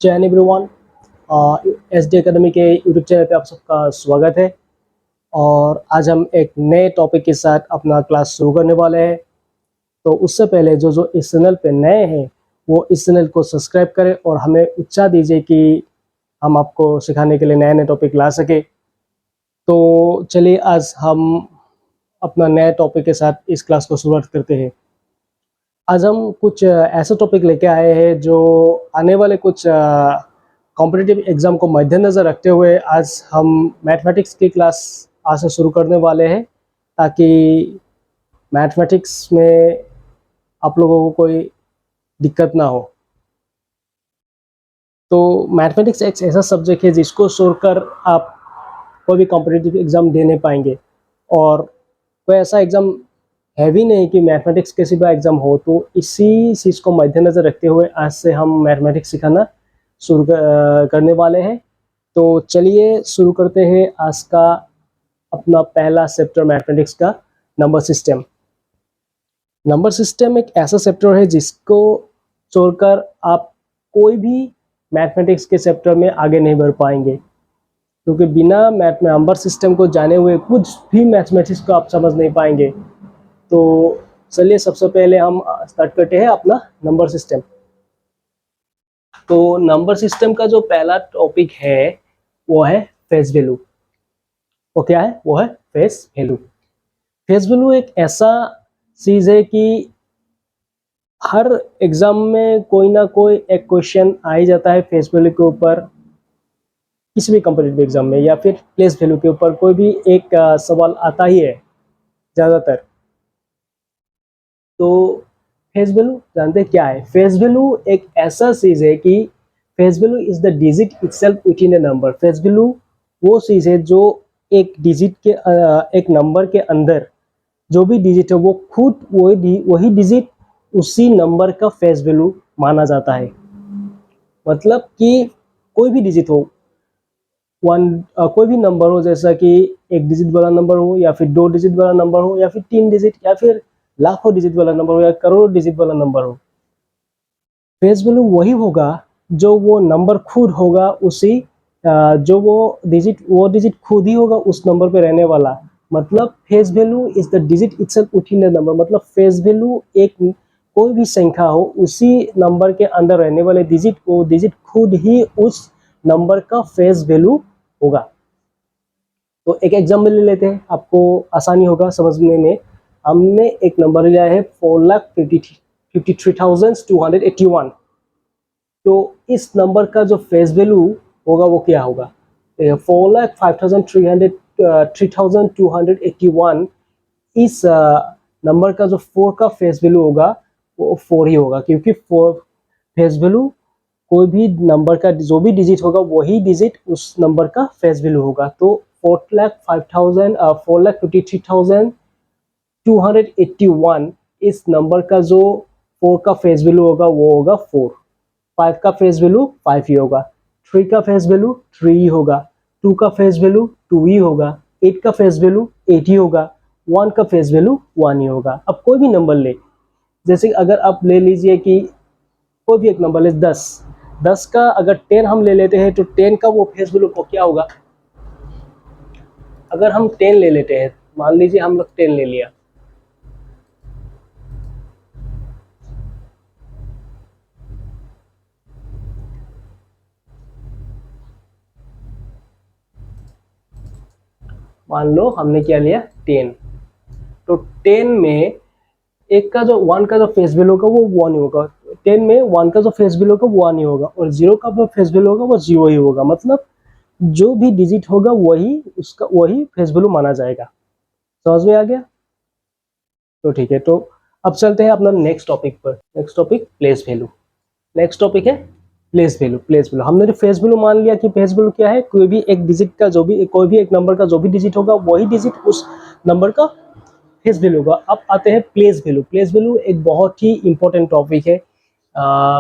Jain everyone, S D academy के YouTube channel पे आप सबका स्वागत है। और आज हम एक नए टॉपिक के साथ अपना क्लास शुरू करने वाले हैं। तो उससे पहले जो जो इस चैनल पे नए हैं वो इस चैनल को सब्सक्राइब करें और हमें उत्साह दीजिए कि हम आपको सिखाने के लिए नए नए टॉपिक ला सके। तो चलिए आज हम अपना नए टॉपिक के साथ इस क्लास को शुरुआत करते हैं। आज हम कुछ ऐसे टॉपिक लेके आए हैं जो आने वाले कुछ कॉम्पिटिटिव एग्जाम को मद्देनज़र रखते हुए आज हम मैथमेटिक्स की क्लास आज से शुरू करने वाले हैं, ताकि मैथमेटिक्स में आप लोगों को कोई दिक्कत ना हो। तो मैथमेटिक्स एक ऐसा सब्जेक्ट है जिसको छोड़कर आप कोई भी कॉम्पिटिटिव एग्ज़ाम दे नहीं पाएंगे। और कोई ऐसा एग्ज़ाम है भी नहीं कि मैथमेटिक्स के सिवा एग्ज़ाम हो। तो इसी चीज़ को मद्देनज़र रखते हुए आज से हम मैथमेटिक्स सिखाना शुरू करने वाले हैं। तो चलिए शुरू करते हैं आज का अपना पहला चैप्टर मैथमेटिक्स का, नंबर सिस्टम। नंबर सिस्टम एक ऐसा चैप्टर है जिसको छोड़कर आप कोई भी मैथमेटिक्स के चैप्टर में आगे नहीं बढ़ पाएंगे, क्योंकि बिना नंबर सिस्टम को जाने हुए कुछ भी मैथमेटिक्स को आप समझ नहीं पाएंगे। तो चलिए सबसे पहले हम स्टार्ट करते हैं अपना नंबर सिस्टम। तो नंबर सिस्टम का जो पहला टॉपिक है वो है फेस वैल्यू। वो क्या है? वो है फेस वैल्यू। फेस वैल्यू एक ऐसा चीज है कि हर एग्जाम में कोई ना कोई एक क्वेश्चन आ ही जाता है फेस वैल्यू के ऊपर। किसी भी कॉम्पिटिटिव एग्जाम में या फिर प्लेस वैल्यू के ऊपर कोई भी एक सवाल आता ही है ज्यादातर। तो फेस वैल्यू जानते क्या है? फेस वैल्यू एक ऐसा चीज है कि face value is the digit itself within A number. Face value वो चीज है जो एक डिजिट के एक नंबर के अंदर जो भी डिजिट है वो खुद वही डिजिट उसी नंबर का फेस वैल्यू माना जाता है। मतलब कि कोई भी डिजिट हो, कोई भी नंबर हो, जैसा कि एक डिजिट वाला नंबर हो या फिर 2 डिजिट वाला नंबर हो या फिर 3 डिजिट या फिर लाखों डिजिट वाला नंबर हो या करोड़ों डिजिट वाला नंबर हो, फेस वैल्यू वही होगा जो वो नंबर खुद होगा। उसी जो वो डिजिट खुद ही होगा उस नंबर पे रहने वाला। मतलब face value is the digit itself within the number. मतलब फेस वैल्यू एक कोई भी संख्या हो उसी नंबर के अंदर रहने वाले डिजिट को डिजिट खुद ही उस नंबर का फेस वैल्यू होगा। तो एक एग्जाम्पल ले लेते हैं, आपको आसानी होगा समझने में। हमने एक नंबर लिया है 4,53,281। तो इस नंबर का जो फेस वैल्यू होगा वो क्या होगा? 4,53,281 इस नंबर का जो 4 का फेस वैल्यू होगा वो 4 ही होगा, क्योंकि 4 फेस वैल्यू कोई भी नंबर का जो भी डिजिट होगा वही डिजिट उस नंबर का फेस वैल्यू होगा। तो 4,53,281 इस नंबर का जो 4 का फेस वैल्यू होगा वो होगा 4। 5 का फेस वैल्यू 5 ही होगा। 3 का फेस वैल्यू 3 ही होगा। 2 का फेस वैल्यू 2 ही होगा। 8 का फेस वैल्यू 8 ही होगा। 1 का फेस वैल्यू 1 ही होगा। अब कोई भी नंबर ले, जैसे अगर आप ले लीजिए कि कोई भी एक नंबर ले 10। 10 का अगर 10 हम ले लेते हैं तो 10 का वो फेस वैल्यू को क्या होगा? अगर हम 10 ले लेते हैं, मान लीजिए हम लोग 10 ले लिया, मान लो हमने क्या लिया 10। तो 10 में एक का जो 1 का जो फेस वैल्यू होगा वो 1 ही होगा। 10 में 1 का जो फेस वैल्यू होगा वो 1 ही होगा और 0 का जो फेस वैल्यू होगा वो 0 ही होगा। मतलब जो भी डिजिट होगा वही उसका वही फेस वैल्यू माना जाएगा। समझ में आ गया? तो ठीक है, तो अब चलते हैं अपना नेक्स्ट टॉपिक पर। Next topic place value. Next topic है प्लेस वैल्यू। प्लेस वैल्यू हमने फेस वैल्यू मान लिया कि फेस वैल्यू क्या है? कोई भी एक डिजिट का जो भी कोई भी एक नंबर का जो भी डिजिट होगा वही डिजिट उस नंबर का फेस वैल्यू होगा। अब आते हैं प्लेस वैल्यू। प्लेस वैल्यू एक बहुत ही इंपॉर्टेंट टॉपिक है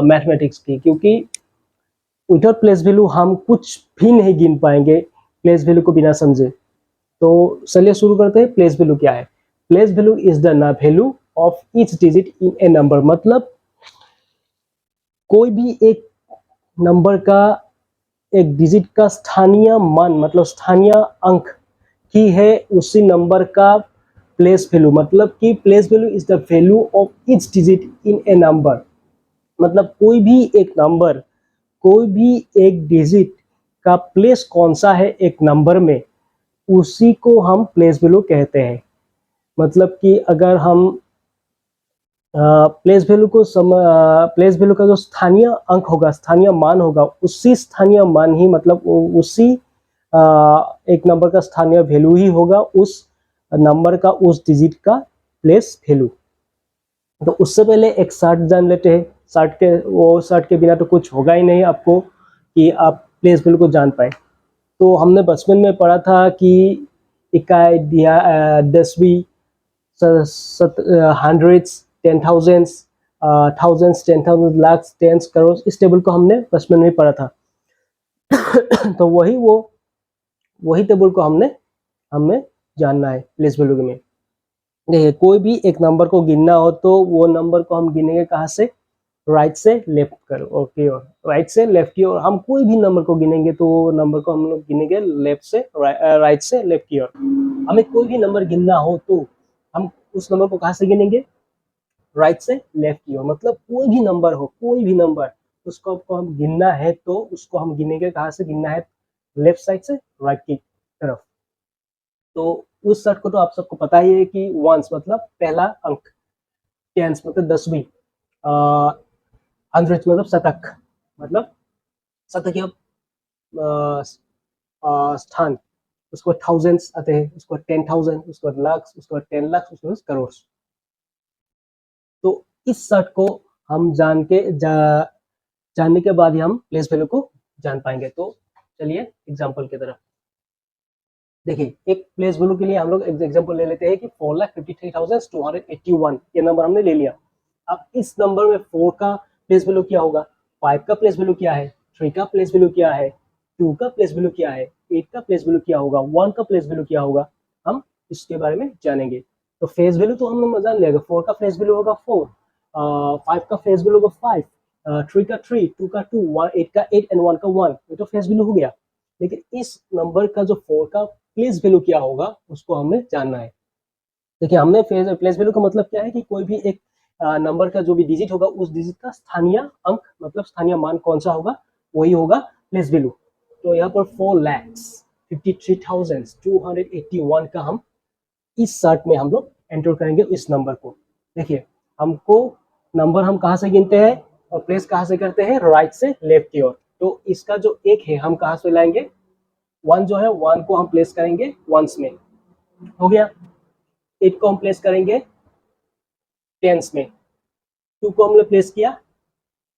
मैथमेटिक्स की, क्योंकि विदाउट प्लेस वैल्यू हम कुछ भी नहीं गिन पाएंगे प्लेस वैल्यू को बिना समझे। तो चलिए शुरू करते हैं। प्लेस वैल्यू क्या है? Place value is the value of each digit in A number. मतलब कोई भी एक नंबर का एक डिजिट का स्थानीय मान मतलब स्थानीय अंक की है उसी नंबर का प्लेस वैल्यू, मतलब कि place value is the value of each digit in A number. मतलब कोई भी एक डिजिट का प्लेस कौन सा है एक नंबर में, उसी को हम प्लेस वैल्यू कहते हैं। मतलब कि अगर हम प्लेस वैल्यू का जो स्थानीय अंक होगा, स्थानीय मान होगा, उसी स्थानीय मान ही मतलब उसी एक नंबर का स्थानीय वैल्यू ही होगा उस नंबर का, उस डिजिट का प्लेस वैल्यू। तो उससे पहले एक शर्त जान लेते हैं। शर्त के बिना तो कुछ होगा ही नहीं आपको कि आप प्लेस वैल्यू को जान पाए। तो हमने बचपन में पढ़ा था कि इकाई दिया, दसवीं, hundreds, 10,000, thousands, 10,000, lakh, tens, crore, इस टेबल को हमने बचपन में पढ़ा था। तो वही टेबल को हमें जानना है प्लेस वैल्यू में। देखिए, कोई भी एक नंबर को गिनना हो तो वो नंबर को हम गिनेंगे कहाँ से, राइट से लेफ्ट कर ओके, और राइट से लेफ्ट की ओर। हम कोई भी नंबर को गिनेंगे तो वो नंबर को हम लोग गिनेंगे लेफ्ट से राइट से लेफ्ट की ओर। हमें कोई भी नंबर गिनना हो तो हम उस नंबर को कहाँ से गिनेंगे, राइट से लेफ्ट की ओर। मतलब कोई भी नंबर हो, कोई भी नंबर, उसको आपको हम गिनना है तो उसको हम गिनेंगे कहाँ से, गिनना है लेफ्ट साइड से राइट की तरफ। तो उस शर्त को तो आप सबको पता ही है कि वंस मतलब पहला अंक, टेंस मतलब 10वीं, हंड्रेड मतलब शतक, मतलब शतकीय स्थान। उसको थाउजेंड्स आते हैं, उसको 10,000, उसको लाख, उसको 10 लाख, उसको करोड़। तो इस शर्त को हम जानने के बाद ही हम प्लेस वैल्यू को जान पाएंगे। तो चलिए एग्जाम्पल की तरफ देखिए। एक प्लेस वैल्यू के लिए हम लोग एग्जाम्पल ले लेते हैं कि 4,53,281 ये नंबर हमने ले लिया। अब इस नंबर में 4 का प्लेस वैल्यू क्या होगा, 5 का प्लेस वैल्यू क्या है, 3 का प्लेस वैल्यू क्या है, 2 का प्लेस वैल्यू क्या है, 8 का प्लेस वैल्यू क्या होगा, 1 का प्लेस वैल्यू क्या होगा, हम इसके बारे में जानेंगे। तो फेस वैल्यू तो हमने जान लिया, 4 का फेस वैल्यू होगा 4, 5 का फेस वैल्यू होगा 5, 3 का 3, 2 का 2, 8 का 8 एंड 1 का 1। ये तो फेस वैल्यू हो गया। लेकिन इस नंबर का जो 4 का प्लेस वैल्यू क्या होगा उसको हमें जानना है। देखिए, हमने प्लेस वैल्यू का मतलब क्या है कि कोई भी एक नंबर का जो भी डिजिट होगा उस डिजिट का स्थानीय अंक मतलब स्थानीय मान कौन सा होगा, वही होगा प्लेस वैल्यू। तो यहाँ पर 4,53,281 का हम इस शर्ट में हम लोग एंटर करेंगे इस नंबर को। देखिए, हमको नंबर हम कहाँ से गिनते हैं और प्लेस कहाँ से करते हैं, राइट से लेफ्ट की ओर। तो इसका जो एक है हम कहाँ से लाएंगे, 1 जो है 1 को हम प्लेस करेंगे वंस में, हो गया। 8 को हम प्लेस करेंगे टेंस में, 2 को हमने प्लेस किया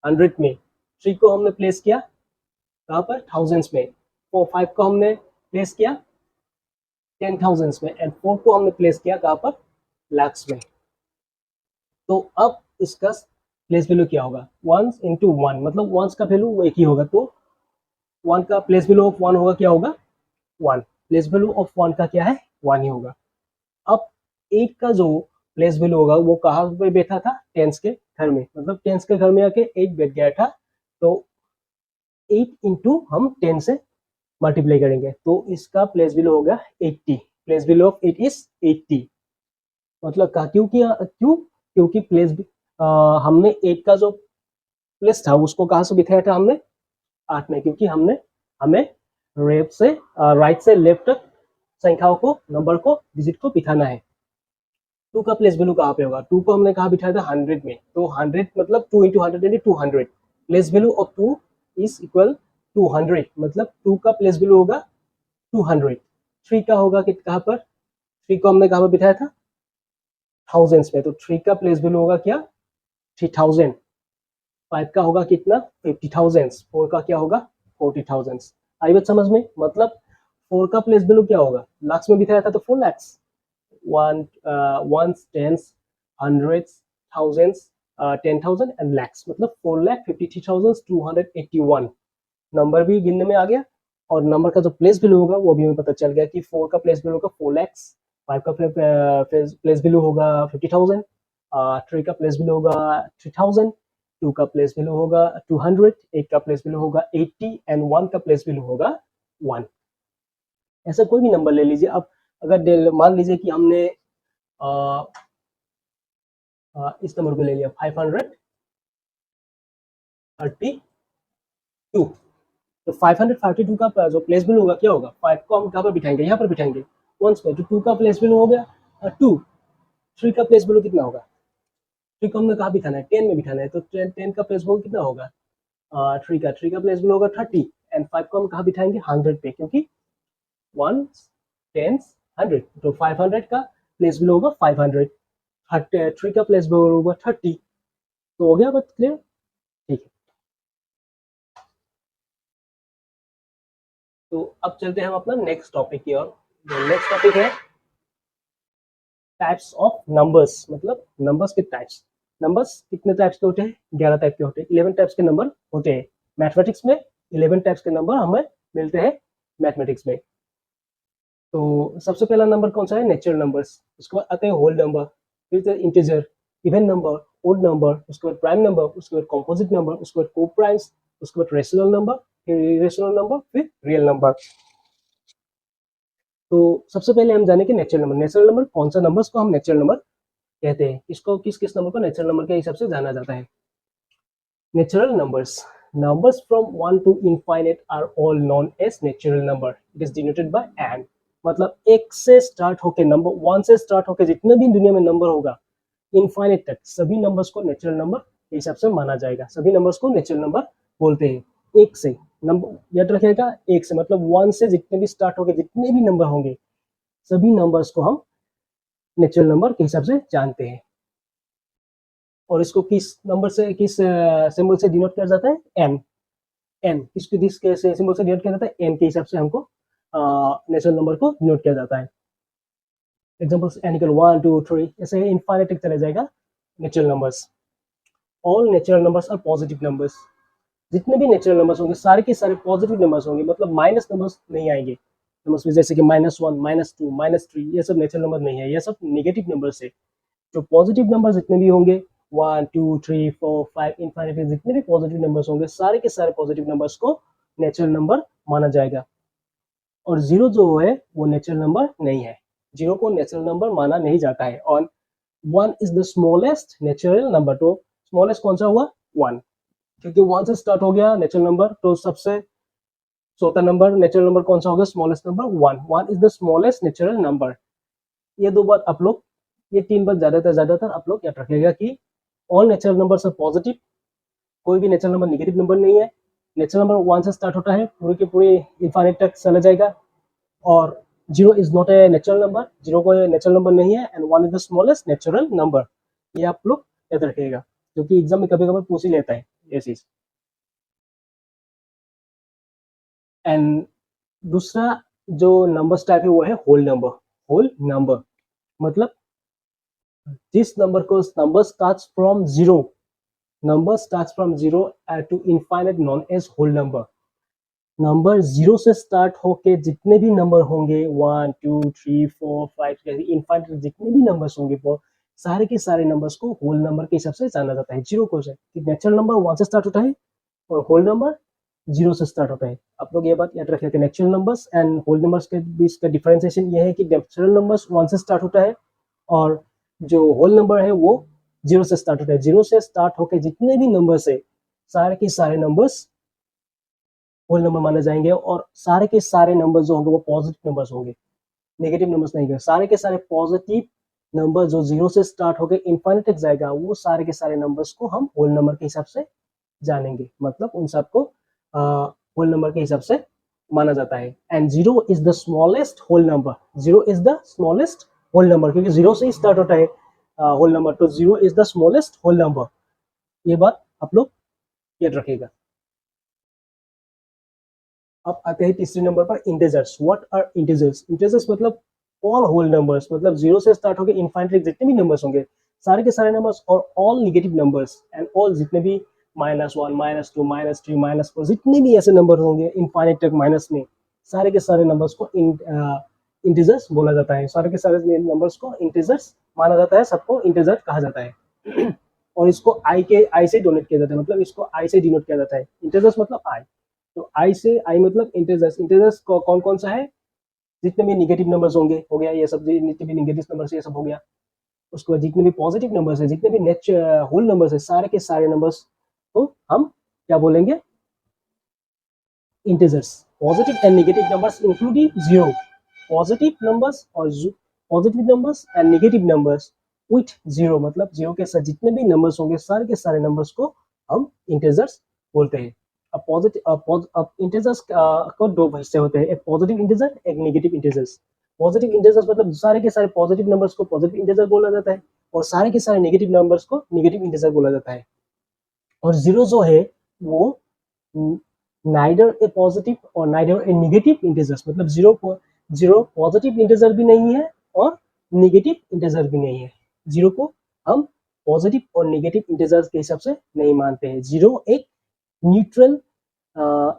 हंड्रेड में, 3 को हमने प्लेस किया कहाँ पर, थाउजेंड्स में, 5 को हमने प्लेस किया 10,000s में, एंड 4 को हमने प्लेस किया कहाँ पर, लैक्स में। तो अब इसका प्लेस वैल्यू क्या होगा, 1 इंटू 1, मतलब 1 का वैल्यू एक ही होगा। तो 1 का प्लेस वैल्यू ऑफ 1 होगा क्या होगा, 1। प्लेस वैल्यू ऑफ 1 का क्या है, 1 ही होगा। अब 8 का जो प्लेस वैल्यू होगा वो कहाँ पे बैठा था, टेंस के घर में, मतलब टेंस के घर में आके 8 बैठ गया था। तो 8 इंटू हम 10 से मल्टीप्लाई करेंगे तो इसका प्लेस वैल्यू होगा 80। Place value of 8 is 80। मतलब कहा क्योंकि हमने 8 का जो प्लेस था उसको कहाँ से बिठाया था हमने, 8 में, क्योंकि हमें लेफ्ट से राइट से लेफ्ट तक संख्याओं को, नंबर को, डिजिट को बिठाना है। 2 का प्लेस वैल्यू कहाँ पे होगा, 2 को हमने कहाँ बिठाया था, 100 में। तो 100 मतलब 2 into 100 200। Place value of 2 is equal 200, मतलब 2 का प्लेस वैल्यू होगा 200। 3 का होगा कि कहाँ पर, 3 को हमने कहाँ पर बिठाया था, थाउजेंड्स में। तो 3 का प्लेस वैल्यू होगा क्या, 3000। 5 का होगा कितना, 50,000। 4 का क्या होगा, 40,000। आई बात समझ में, मतलब 4 का प्लेस वैल्यू क्या होगा, लाख्स में बिठाया था तो 4 lakhs, one ones, tens, hundreds, thousands, 10,000 and lakhs, मतलब 4,53,281 नंबर भी गिनने में आ गया। और नंबर का जो प्लेस वैल्यू होगा वो भी हमें पता चल गया कि 4 का प्लेस वैल्यू होगा 4 lakhs, 5 का प्लेस वैल्यू होगा 50,000, 3 का प्लेस वैल्यू होगा 3,000, 2 का प्लेस वैल्यू होगा 200, 1 का प्लेस वैल्यू होगा 80 एंड 1 का प्लेस वैल्यू होगा 1। ऐसा कोई भी नंबर ले लीजिए आप। अगर मान लीजिए कि हमने इस नंबर को ले लिया 532, तो 532 का जो प्लेस वैल्यू होगा क्या होगा, 5 को हम कहाँ पर बिठाएंगे, यहाँ पर बिठाएंगे वंस पे, तो 2 का प्लेस वैल्यू हो गया 2। 3 का प्लेस वैल्यू कितना होगा, 3 को हमने कहाँ बिठाना है, 10 में बिठाना है, तो 10 का प्लेस वैल्यू कितना होगा 3 का प्लेस वैल्यू होगा 30 एंड 5 को हम कहाँ बिठाएंगे 100 पे, क्योंकि 1 10 100, तो 500 का प्लेस वैल्यू होगा 500, 3 का प्लेस वैल्यू होगा 30। तो हो गया बात क्लियर, ठीक है। तो अब चलते हैं हम अपना नेक्स्ट टॉपिक की ओर। नेक्स्ट टॉपिक है टाइप्स ऑफ नंबर्स, मतलब नंबर्स के टाइप्स। नंबर्स कितने टाइप्स के होते हैं, 11 टाइप के होते हैं, 11 टाइप्स के नंबर होते हैं मैथमेटिक्स में। 11 टाइप्स के नंबर हमें मिलते हैं मैथमेटिक्स में। तो सबसे पहला नंबर कौन सा है, नेचुरल नंबर्स। उसके बाद आते हैं होल नंबर, फिर integer, even number, odd number, उसके बाद प्राइम नंबर, उसके बाद कॉम्पोजिट नंबर, उसके बाद को प्राइम्स, उसके बाद रेशनल नंबर, फिर इरेशनल नंबर, फिर रियल नंबर। तो सबसे पहले हम जाने कि नेचुरल नंबर। नेचुरल नंबर कौन सा नंबर्स को हम नेचुरल नंबर कहते हैं, इसको किस किस नंबर को नेचुरल नंबर के हिसाब से जाना जाता है। Natural numbers, numbers from 1 to infinite are all known as natural number. It is denoted by n। मतलब एक से स्टार्ट होके, नंबर 1 से स्टार्ट होके जितने भी दुनिया में नंबर होगा इनफाइनाइट तक, सभी नंबर्स को नेचुरल नंबर के हिसाब से माना जाएगा। सभी नंबर्स को नेचुरल नंबर बोलते हैं। एक से नंबर याद रखिएगा, एक से मतलब 1 से जितने भी स्टार्ट होके जितने भी नंबर होंगे सभी नंबर्स को हम नेचुरल नंबर के हिसाब से जानते हैं। और इसको किस नंबर से, किस सिंबल से डिनोट किया जाता है, एन। एन किसके सिंबल से डिनोट किया जाता है, एन के हिसाब से हमको नेचुरल नंबर को डिनोट किया जाता है। एग्जांपल्स एन इक्वल 1 2 3, ऐसे इनफाइनाइट तक चला जाएगा natural numbers. All natural numbers are positive numbers. जितने भी नेचुरल नंबर्स होंगे सारे के सारे पॉजिटिव नंबर्स होंगे, मतलब माइनस नंबर्स नहीं आएंगे नंबर्स में, जैसे कि -1 -2 -3, ये सब नेचुरल नंबर नहीं है, ये सब नेगेटिव नंबर्स है। जो पॉजिटिव नंबर जितने भी होंगे 1 2 3 4 5 इनफाइनाइट, जितने भी पॉजिटिव नंबर्स होंगे सारे के सारे पॉजिटिव नंबर्स को नेचुरल नंबर माना जाएगा। और जीरो जो है वो नेचुरल नंबर नहीं है, जीरो को नेचुरल नंबर माना नहीं जाता है। और 1 is the smallest natural number. तो स्मॉलेस्ट कौन सा हुआ, 1, क्योंकि 1 से स्टार्ट हो गया नेचुरल नंबर, तो सबसे छोटा नंबर नेचुरल नंबर कौन सा होगा, smallest number 1। 1 is the smallest natural number. ये दो बात आप लोग, ये 3 बात ज्यादातर आप लोग याद रखिएगा कि all natural numbers are positive, कोई भी नेचुरल नंबर नेगेटिव नंबर नहीं है। नेचुरल नंबर 1 से स्टार्ट होता है, पूरे के पूरे इनफाइनाइट तक चला जाएगा। और zero is not a natural number, zero कोई नेचुरल नंबर नहीं है। And 1 is the smallest natural number. ये आप लोग याद रखिएगा, क्योंकि एग्जाम में कभी कभी पूछ ही लेता है ये चीज। एंड दूसरा जो नंबर टाइप है वो है होल नंबर। होल नंबर मतलब जिस नंबर को, number starts from zero, number starts from zero to infinite known as whole number. Number zero से स्टार्ट होके जितने भी नंबर होंगे 1 2 3 4 5 इनफाइनाइट जितने भी नंबर्स होंगे वो सारे के सारे नंबर्स को होल नंबर के हिसाब से जाना जाता है। जीरो को से नेचुरल नंबर 1 से स्टार्ट होता है और होल नंबर जीरो से स्टार्ट होता है। आप लोग ये बात याद रखिए कि natural numbers and whole numbers के बीच का डिफरेंशिएशन ये है कि नेचुरल नंबर्स 1 से स्टार्ट होता है और जो होल नंबर है वो जीरो से स्टार्ट होता है। जीरो से स्टार्ट होकर जितने भी नंबर्स है सारे के सारे नंबर्स होल नंबर माने जाएंगे। और सारे के सारे नंबर जो होंगे वो पॉजिटिव नंबर्स होंगे, नेगेटिव नंबर्स नहीं होंगे। सारे के सारे पॉजिटिव नंबर जो जीरो से स्टार्ट होकर इनफाइनाइट तक जाएगा वो सारे के सारे नंबर्स को हम होल नंबर के हिसाब से जानेंगे, मतलब उन सबको होल नंबर के हिसाब से माना जाता है। And zero is the smallest whole number. Zero is the smallest whole number, क्योंकि जीरो से ही स्टार्ट होता है होल नंबर, तो zero is the smallest whole number. ये बात आप लोग याद रखिएगा। अब आते हैं तीसरे नंबर पर, integers. What are integers? Integers मतलब ऑल होल नंबर्स, मतलब जीरो से स्टार्ट होकर इनफाइनाइट जितने भी नंबर्स होंगे सारे के सारे नंबर्स, और all negative numbers and all जितने भी -1 -2 -3 -4 जितने भी ऐसे नंबर होंगे इनफाइनाइट तक माइनस में, सारे के सारे नंबर्स को इंटीजर्स बोला जाता है। सारे के सारे नंबर्स को इंटीजर्स माना जाता है, सबको इंटीजर कहा जाता है। और इसको आई से डोनेट किया जाता है, मतलब इसको आई से डिनोट किया जाता है। इंटीजर्स मतलब आई, तो आई मतलब इंटीजर्स। इंटीजर्स कौन कौन सा है, जितने भी निगेटिव नंबर्स होंगे, हो गया ये सब, जितने भी निगेटिव नंबर्स ये सब हो गया। उसके बाद जितने भी पॉजिटिव नंबर्स है, जितने भी होल नंबर्स है, सारे के सारे नंबर्स को हम क्या बोलेंगे, integers. Positive and negative numbers including zero, positive numbers और positive numbers and negative numbers with zero, मतलब जीरो के साथ जितने भी नंबर्स होंगे, सारे के सारे नंबर्स को हम इंटीजर्स बोलते हैं। अब अब इंटीजर्स को दो हिस्से होते हैं, एक पॉजिटिव इंटीजर, एक नेगेटिव इंटीजर्स। पॉजिटिव इंटीजर्स मतलब सारे के सारे पॉजिटिव नंबर्स को पॉजिटिव इंटीजर बोला जाता है, और सारे के सारे नेगेटिव नंबर्स को नेगेटिव इंटीजर बोला जाता है। और जीरो जो है वो नाइदर ए पॉजिटिव और नाइदर ए नेगेटिव इंटीजर्स, मतलब जीरो पॉजिटिव इंटीजर भी नहीं है और नेगेटिव इंटीजर भी नहीं है। जीरो को हम पॉजिटिव और नेगेटिव इंटीजर्स के हिसाब से नहीं मानते हैं। जीरो एक न्यूट्रल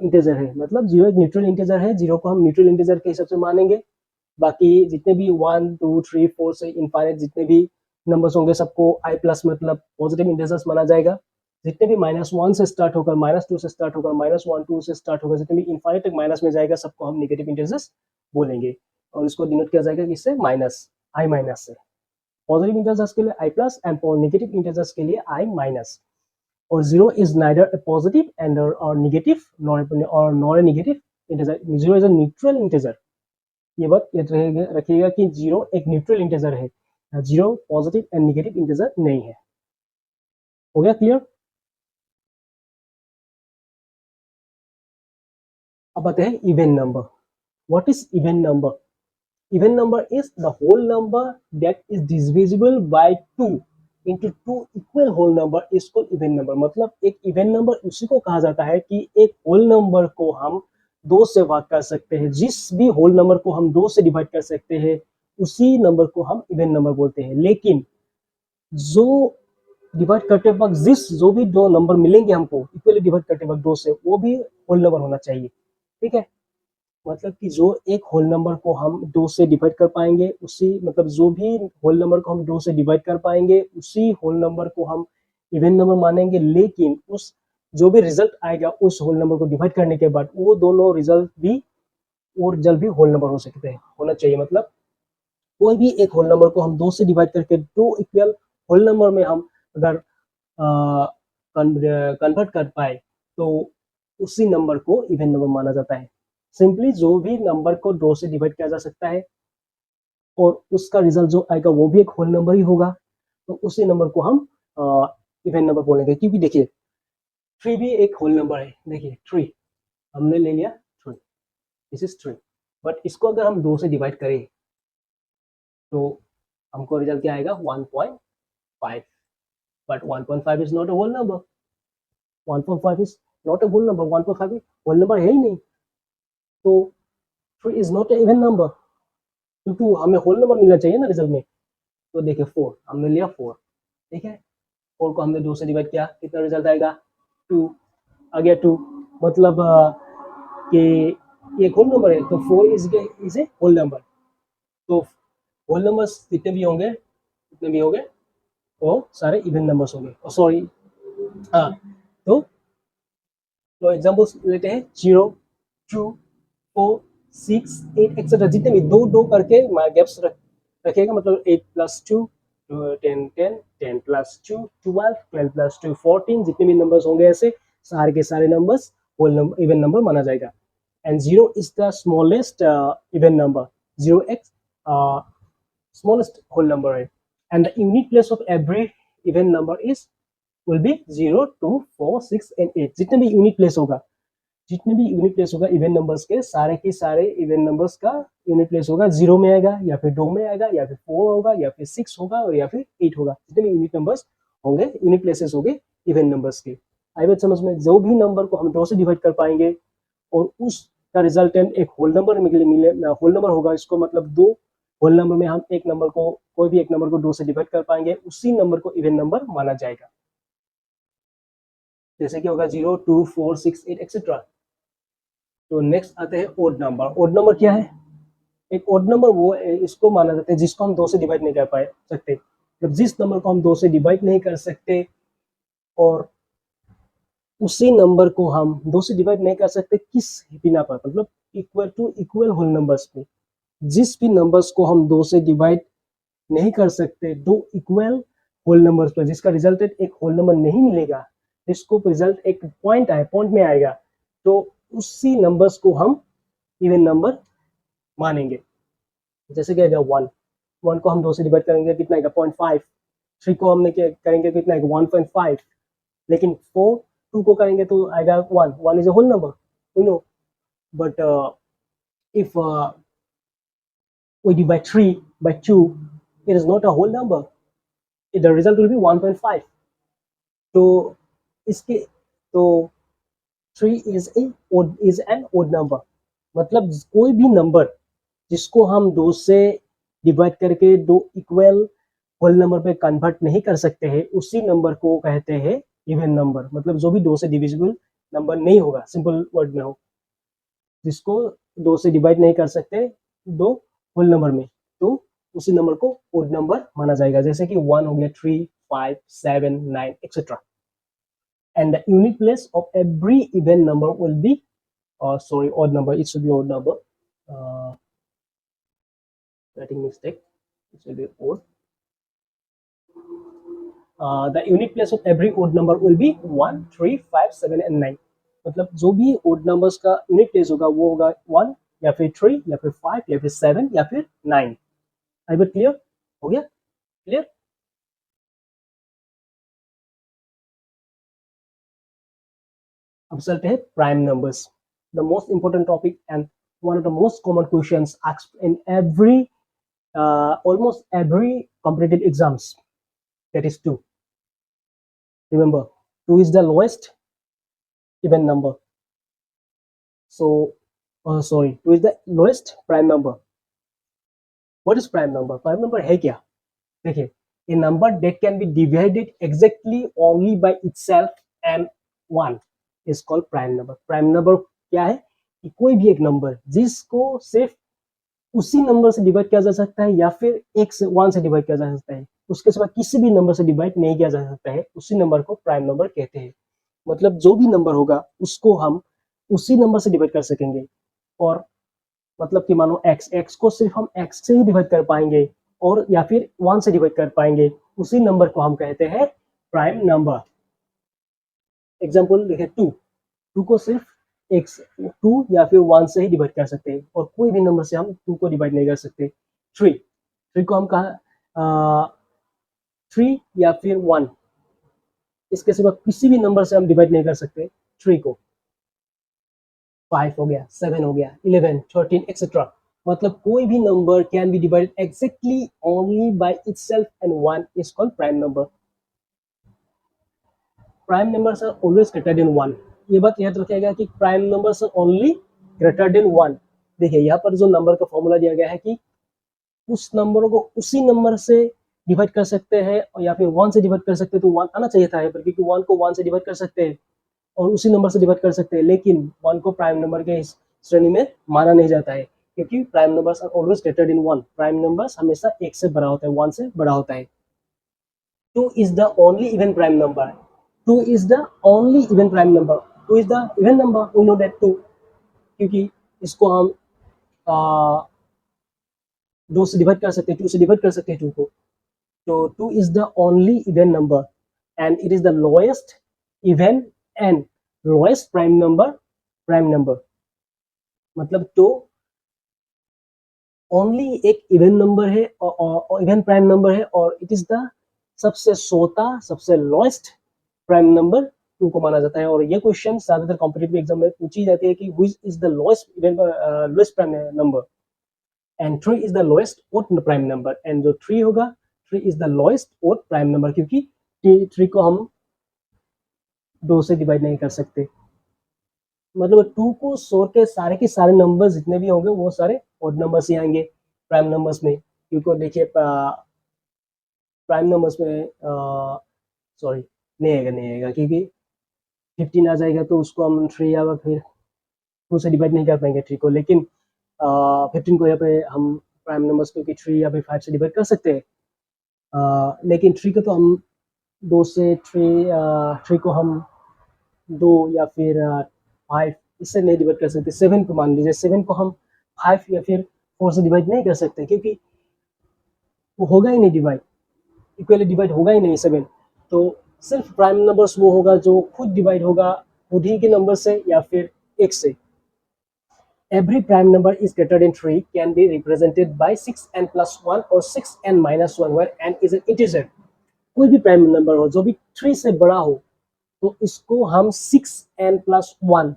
इंटीजर है, मतलब जीरो एक न्यूट्रल इंटीजर है, जीरो को हम न्यूट्रल इंटीजर के हिसाब से मानेंगे। बाकी जितने भी 1 2 3 4 से इनफाइनाइट जितने भी नंबर्स होंगे, सबको आई प्लस मतलब पॉजिटिव इंटीजर्स माना जाएगा। जितने भी -1 से स्टार्ट होकर -2 से स्टार्ट होकर -1 2 से स्टार्ट होकर जितने भी इनफाइनाइट तक माइनस में जाएगा, सबको हम नेगेटिव इंटीजर्स बोलेंगे, और इसको डिनोट किया जाएगा किससे, माइनस, आई माइनस से। पॉजिटिव इंटीजर्स के लिए I plus and negative integers के लिए आई माइनस। और zero is neither a positive and और negative nor a negative integer. Zero is a neutral integer. ये बात याद रखिएगा कि जीरो एक न्यूट्रल इंटीजर है, zero positive and negative integer नहीं है। हो गया क्लियर? अब आते हैं even number. What is even number? Even number is the whole number that is divisible by 2 into 2 equal whole number is called even number. मतलब एक इवन नंबर उसी को कहा जाता है कि एक होल नंबर को हम 2 से भाग कर सकते हैं। जिस भी होल नंबर को हम 2 से डिवाइड कर सकते हैं, उसी नंबर को हम इवन नंबर बोलते हैं। लेकिन जो डिवाइड करते वक्त जो भी दो नंबर मिलेंगे हमको इक्वली डिवाइड करते वक्त 2 से, वो भी होल नंबर होना चाहिए। ठीक है, मतलब कि जो एक होल नंबर को हम 2 से डिवाइड कर पाएंगे, उसी मतलब जो भी होल नंबर को हम 2 से डिवाइड कर पाएंगे, उसी होल नंबर को हम इवन नंबर मानेंगे। लेकिन उस जो भी रिजल्ट आएगा उस होल नंबर को डिवाइड करने के बाद, वो दोनों रिजल्ट भी और रिजल्ट भी होल नंबर हो सकते हैं, होना चाहिए। मतलब कोई भी एक होल नंबर को हम 2 से डिवाइड करके 2 इक्वल होल नंबर में हम अगर कन्वर्ट कर पाए, तो उसी नंबर को इवन नंबर माना जाता है। सिंपली जो भी नंबर को 2 से डिवाइड किया जा सकता है और उसका रिजल्ट जो आएगा वो भी एक होल नंबर ही होगा, तो उसी नंबर को हम इवन नंबर बोलेंगे। क्योंकि देखिए 3 भी एक होल नंबर है। देखिए 3 हमने ले लिया, 3, दिस इज 3, बट इसको अगर हम 2 से डिवाइड करें तो हमको रिजल्ट क्या आएगा, 1.5। But 1.5 is not a whole number. 1.5 is not a whole number. 1.5 whole number है ही नहीं, तो 3 is not a even number, क्योंकि हमें होल नंबर मिलना चाहिए ना रिजल्ट में। तो देखिए 4 हमने लिया 4, ठीक है, 4 को हमने 2 से डिवाइड किया, कितना रिजल्ट आएगा, 2 आ गया। 2 मतलब कि एक होल नंबर है, तो 4 इज ए होल नंबर। तो होल नंबर्स जितने भी होंगे वो सारे इवन नंबर्स होंगे। सॉरी, हाँ, तो एग्जाम्पल्स लेते हैं 0 2 4 6 8 एक्सेट्रा। जितने भी दो दो करके गैप्स रखिएगा, मतलब 8 + 2 10 10 10 + 2 12 12 + 2 14, जितने भी नंबर्स होंगे ऐसे सारे के सारे numbers whole number even number माना जाएगा। And 0 is the smallest even number, 0x smallest whole number है। and the unit place of every even number is will be 0 2 4 6 and 8। जितने भी यूनिट प्लेस होगा इवन नंबर्स के सारे even numbers का unit place होगा, 0 में आएगा या फिर 2 में आएगा या फिर 4 होगा या फिर 6 होगा और या फिर 8 होगा। जितने भी यूनिट नंबर्स होंगे, यूनिट प्लेसेस होंगे इवन नंबर्स के। आई बात समझ में? जो भी नंबर को हम 2 से डिवाइड कर पाएंगे और उसका रिजल्टेंट एक होल नंबर होल नंबर होगा, इसको मतलब 2 होल नंबर में हम एक नंबर को, कोई भी एक नंबर को 2 से डिवाइड कर पाएंगे, उसी नंबर को इवन नंबर माना जाएगा। जैसे कि होगा 0 2 4 6 8 एक्सेट्रा। तो नेक्स्ट आते हैं ओड नंबर। ओड नंबर क्या है? एक ओड नंबर वो इसको माना जाता है जिसको हम 2 से डिवाइड नहीं कर पाए सकते। जब जिस नंबर को हम 2 से डिवाइड नहीं कर सकते, और उसी नंबर को हम 2 से डिवाइड नहीं कर सकते किस बिना पर, मतलब equal to equal whole numbers पे। जिस भी नंबर्स को हम 2 से डिवाइड नहीं कर सकते, 2 इक्वल होल नंबर्स पर, जिसका रिजल्टेड एक होल नंबर नहीं मिलेगा, जिसको रिजल्ट एक पॉइंट आए, पॉइंट में आएगा, तो उसी नंबर्स को हम इवन नंबर मानेंगे। जैसे कि 1 को हम 2 से डिवाइड करेंगे कितना आएगा 0.5, 3 को हमने क्या करेंगे कितना आएगा 1.5, लेकिन 4 2 को करेंगे तो आएगा 1 is a whole number, we know. But if we divide 3 by 2, it is not a whole number, the result will be 1.5। तो इसके तो 3 is an odd number, मतलब कोई भी नंबर जिसको हम 2 से डिवाइड करके 2 इक्वल होल नंबर पे कन्वर्ट नहीं कर सकते हैं, उसी नंबर को कहते हैं इवन नंबर। मतलब जो भी 2 से डिविजिबल नंबर नहीं होगा, सिंपल वर्ड में हो, जिसको 2 से डिवाइड नहीं कर सकते 2 होल नंबर में, तो उसी नंबर को ओड नंबर माना जाएगा। जैसे कि 1 हो गया, 3, 5, 7, 9 etcetera. And the unit place of every even number will be odd number. It should be odd number. Writing mistake. It should be odd. The unit place of every odd number will be 1, 3, 5, 7 and 9। मतलब जो भी odd numbers का unit place होगा वो होगा 1 या फिर 3 या फिर 5 या फिर 7 या फिर 9। आई बात क्लियर हो गया? क्लियर? अब चलते हैं prime numbers, the most important topic and one of the most common questions asked in every almost every competitive exams, that is 2। Remember, 2 is the lowest even number, so 2 is the lowest prime number। what is prime number? prime number है क्या? देखिए, a number that can be divided exactly only by itself and 1 is called prime number। prime number क्या है कि कोई भी एक number जिसको सिर्फ उसी नंबर से डिवाइड किया जा सकता है या फिर एक से 1 से डिवाइड किया जा सकता है, उसके सिवा किसी भी नंबर से डिवाइड नहीं किया जा सकता है, उसी नंबर को प्राइम नंबर कहते हैं। मतलब जो भी नंबर होगा उसको हम उसी नंबर से डिवाइड कर सकेंगे। और मतलब कि मानो x को सिर्फ हम x से ही डिवाइड कर पाएंगे और या फिर 1 से डिवाइड कर पाएंगे, उसी नंबर को हम कहते हैं प्राइम नंबर। एग्जाम्पल देखें 2 को सिर्फ x 2 या फिर 1 से ही डिवाइड कर सकते हैं और कोई भी नंबर से हम 2 को डिवाइड नहीं कर सकते। 3 को हम कहा 3 या फिर 1, इसके सिवा किसी भी नंबर से हम डिवाइड नहीं कर सकते 3 को। 5 हो गया, 7 हो गया, 11, 13 एक्सेट्रा। मतलब कोई भी number can be divided exactly only by itself and 1 is called prime number. Prime numbers are always greater than 1। ये बात याद रखिएगा कि prime numbers are only greater than 1। देखिए यहाँ पर जो नंबर का फॉर्मूला दिया गया है कि उस नंबर को उसी नंबर से डिवाइड कर सकते हैं या फिर 1 से डिवाइड कर सकते हैं, तो 1 आना चाहिए था क्योंकि 1 को 1 से डिवाइड कर सकते हैं और उसी नंबर से डिवाइड कर सकते हैं, लेकिन 1 को प्राइम नंबर के श्रेणी में माना नहीं जाता है क्योंकि prime numbers are always greater than 1। Prime numbers हमेशा 1 से बड़ा होता है, 1 से बड़ा होता है। 2 is the only even prime number। 2 is the only even prime number। 2 is the even number, we know that 2, क्योंकि इसको हम 2 से डिवाइड कर सकते हैं, 2 से डिवाइड कर सकते हैं 2 को। तो 2 is the only even number and it is the lowest even and lowest prime number। मतलब तो ओनली एक इवन नंबर है और इवन प्राइम नंबर है और इट इज द सबसे छोटा सबसे लोएस्ट प्राइम नंबर 2 को माना जाता है। और ये क्वेश्चन ज्यादातर कॉम्पिटिटिव एग्जाम में पूछी जाती है कि which is the lowest even lowest prime number, and 3 is the lowest odd prime number, and जो 3 होगा 3 is the lowest odd prime number क्योंकि 3 को हम 2 से डिवाइड नहीं कर सकते। मतलब 2 को छोड़ के सारे नंबर्स जितने भी होंगे वो सारे ओड नंबर्स ही आएंगे प्राइम नंबर्स में। क्योंकि देखिए प्राइम नंबर्स में नहीं आएगा क्योंकि 15 आ जाएगा तो उसको हम 3 या फिर 2 से डिवाइड नहीं कर पाएंगे 3 को, लेकिन 15 को यहाँ पे हम प्राइम नंबर्स क्योंकि 3 या फिर 5 से डिवाइड कर सकते हैं, लेकिन 3 को तो हम 2 से 3 को हम 2 या फिर 5 इससे नहीं डिवाइड कर सकते। 7 को मान लीजिए, 7 को हम 5 या फिर 4 से डिवाइड नहीं कर सकते, क्योंकि वो होगा ही नहीं डिवाइड, इक्वली डिवाइड होगा ही नहीं 7। तो सिर्फ प्राइम नंबर्स वो होगा जो खुद डिवाइड होगा खुद ही के नंबर से या फिर 1 से। Every prime number is greater than 3 can be represented by 6n plus 1 or 6n minus 1 where n is an integer। कोई भी प्राइम नंबर हो जो भी 3 से बड़ा हो, तो इसको हम 6n प्लस 1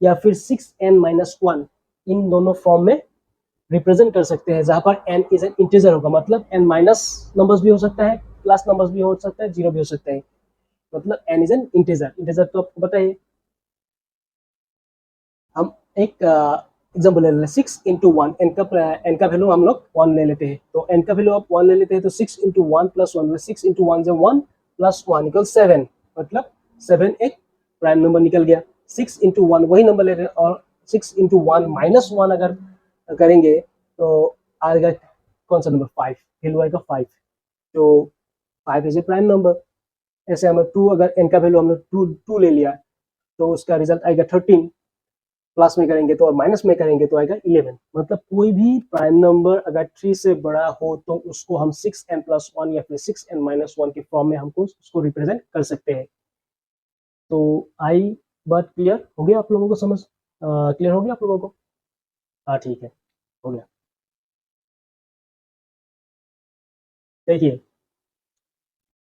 या फिर 6n माइनस 1 इन दोनों फॉर्म में रिप्रेजेंट कर सकते हैं, जहां पर n इज एन इंटीजर होगा। मतलब n माइनस नंबर्स भी हो सकता है, प्लस नंबर्स भी हो सकता है, जीरो भी हो सकता है। मतलब n is an integer. Integer तो आपको पता है। हम एक एग्जाम्पल ले लेते हैं, 6 × 1। एन का वैल्यू हम लोग 1 ले लेते हैं, तो एन का वैल्यू आप 1 ले लेते हैं, तो 6 × 1 प्लस 1, 6 × 1 जो 1 प्लस 1 इक्वल 7। मतलब 7 एक प्राइम नंबर निकल गया। 6 × 1 वही नंबर ले रहे हैं, और 6 × 1 माइनस 1 अगर करेंगे तो आएगा कौन सा नंबर, 5, वैल्यू आएगा 5। तो 5 इज ए प्राइम नंबर। ऐसे हमें 2, अगर एन का वैल्यू हमने 2 ले लिया, तो उसका रिजल्ट आएगा 13। प्लस में करेंगे तो, और माइनस में करेंगे तो आएगा 11। मतलब कोई भी प्राइम नंबर अगर 3 से बड़ा हो तो उसको हम 6n प्लस 1 या फिर 6n माइनस 1 के फॉर्म में हमको उसको रिप्रेजेंट कर सकते हैं। तो आई बात क्लियर हो गया आप लोगों को, समझ क्लियर हो गया आप लोगों को? हाँ ठीक है, हो गया। देखिए,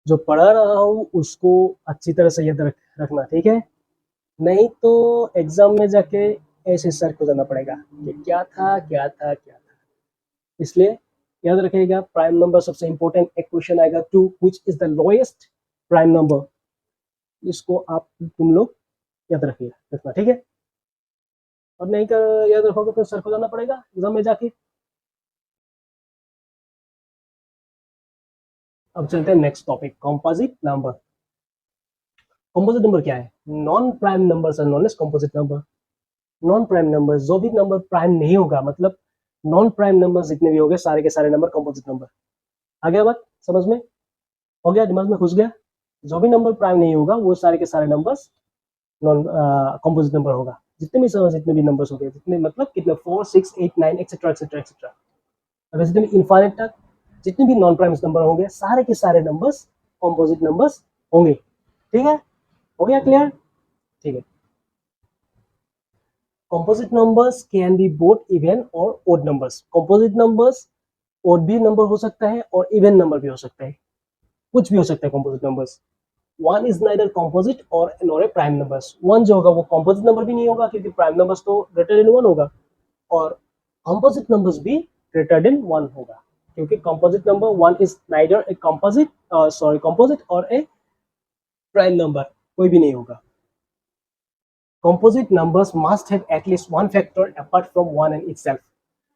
जो पढ़ा रहा हूँ उसको अच्छी तरह से याद रखना, ठीक है? नहीं तो एग्जाम में जाके ऐसे सर को जाना पड़ेगा कि क्या था क्या था क्या था। इसलिए याद रखिएगा, प्राइम नंबर सबसे इंपॉर्टेंट। एक क्वेश्चन आएगा, 2 which is the lowest prime number. इसको आप तुम लोग याद रखना, ठीक है? और नहीं कर याद रखोगे तो सर को जाना पड़ेगा एग्जाम में जाके। अब चलते हैं next topic, composite number. Composite number क्या है? Non prime number are known as composite number. Non prime number, जो भी नंबर प्राइम नहीं होगा, मतलब नॉन प्राइम नंबर जितने भी हो गए सारे के सारे नंबर कंपोजिट नंबर। आ गया बात समझ में? हो गया, दिमाग में घुस गया? जो भी नंबर प्राइम नहीं होगा वो सारे के सारे नंबर्स नॉन कंपोजिट नंबर होगा। जितने भी नंबर्स हो गए, जितने मतलब कितने, 4, 6, 8, 9 एक्सेट्रा एक्सेट्रा एक्सेट्रा, अगर जितने भी इनफाइनाइट तक जितने भी नॉन प्राइम नंबर होंगे, सारे के सारे नंबर्स कंपोजिट नंबर्स होंगे। ठीक है, हो गया क्लियर? ठीक है। Composite numbers can be both even और odd numbers. Composite numbers odd भी नंबर हो सकता है और इवन नंबर भी हो सकता है, कुछ भी हो सकता है composite numbers. One is neither composite और nor a prime numbers. One जो होगा वो कंपोजिट नंबर भी नहीं होगा, क्योंकि प्राइम नंबर्स तो ग्रेटर देन वन होगा, और कंपोजिट नंबर्स भी ग्रेटर देन वन होगा, क्योंकि composite number one is neither a composite और ए प्राइम नंबर, कोई भी नहीं होगा। Composite numbers must have at least one factor apart from one and itself.